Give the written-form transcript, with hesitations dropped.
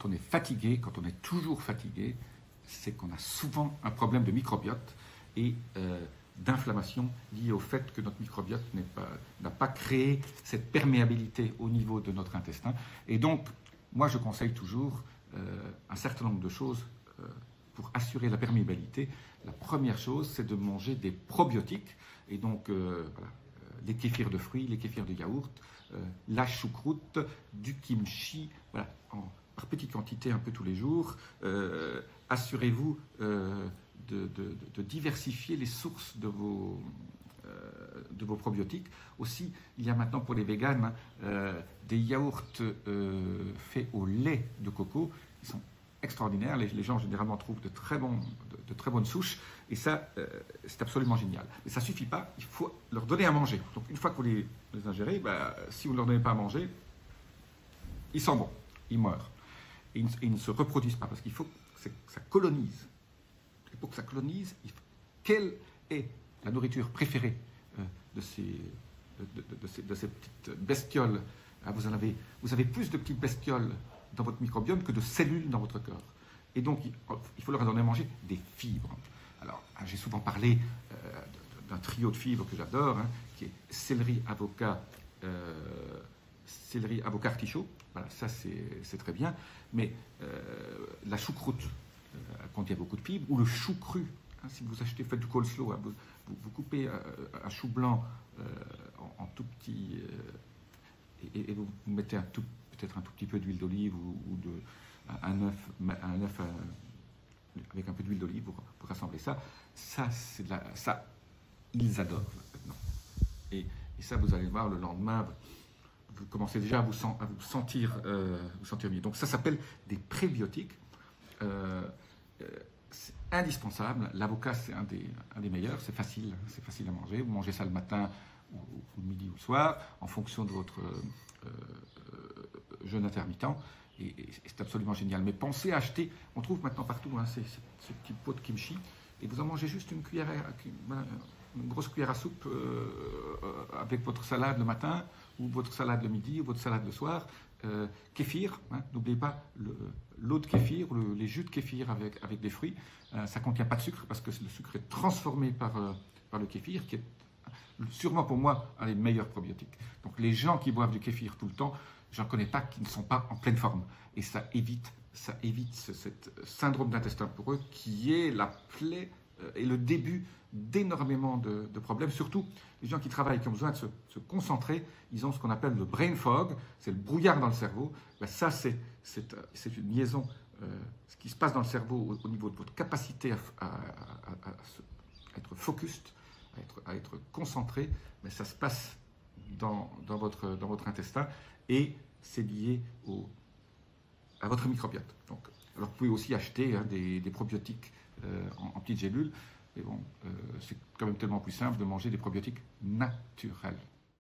quand on est fatigué, quand on est toujours fatigué, c'est qu'on a souvent un problème de microbiote et d'inflammation liée au fait que notre microbiote n'a pas créé cette perméabilité au niveau de notre intestin. Et donc, moi, je conseille toujours un certain nombre de choses pour assurer la perméabilité. La première chose, c'est de manger des probiotiques. Et donc, voilà, les kéfirs de fruits, les kéfirs de yaourt, la choucroute, du kimchi, voilà, par petite quantité un peu tous les jours. Assurez-vous de diversifier les sources de vos probiotiques. Aussi, il y a maintenant pour les véganes des yaourts faits au lait de coco. Ils sont extraordinaires. Les gens généralement trouvent de très bonnes souches. Et ça, c'est absolument génial. Mais ça ne suffit pas. Il faut leur donner à manger. Donc, une fois que vous les ingérez, si vous ne leur donnez pas à manger, ils sont bons. Ils meurent. Et ils ne se reproduisent pas parce qu'il faut que ça colonise. Et pour que ça colonise, quelle est la nourriture préférée de ces petites bestioles? Vous avez plus de petites bestioles dans votre microbiome que de cellules dans votre corps. Et donc, il faut leur donner à manger des fibres. Alors, j'ai souvent parlé d'un trio de fibres que j'adore, qui est céleri, avocat, artichaut. Voilà, ça c'est très bien. Mais la choucroute contient beaucoup de fibres, ou le chou cru. Si vous faites du coleslaw, vous coupez un chou blanc en tout petit, et vous mettez peut-être un tout petit peu d'huile d'olive ou un œuf avec un peu d'huile d'olive pour rassembler ça. Ça, ils adorent maintenant. Et ça, vous allez voir le lendemain, vous commencez déjà à vous sentir mieux. Donc ça s'appelle des prébiotiques. C'est indispensable. L'avocat, c'est un des meilleurs. C'est facile à manger. Vous mangez ça le matin ou le midi ou le soir, en fonction de votre jeûne intermittent. Et c'est absolument génial. Mais pensez à acheter, on trouve maintenant partout ce petit pot de kimchi, et vous en mangez juste une grosse cuillère à soupe avec votre salade le matin, ou votre salade le midi, ou votre salade le soir. Kéfir, n'oubliez pas l'eau de kéfir, les jus de kéfir avec des fruits. Ça ne contient pas de sucre parce que le sucre est transformé par le kéfir, qui est sûrement pour moi un des meilleurs probiotiques. Donc les gens qui boivent du kéfir tout le temps, j'en connais pas qui ne sont pas en pleine forme. Et ça évite ce syndrome d'intestin poreux qui est la plaie et le début d'énormément de problèmes. Surtout les gens qui travaillent, qui ont besoin de se concentrer, ils ont ce qu'on appelle le brain fog, c'est le brouillard dans le cerveau. Ça, c'est une liaison. Ce qui se passe dans le cerveau au niveau de votre capacité à être focused, à être concentré, mais ça se passe dans votre intestin, et c'est lié à votre microbiote. Donc, alors vous pouvez aussi acheter des probiotiques en petites gélules, mais bon, c'est quand même tellement plus simple de manger des probiotiques naturels.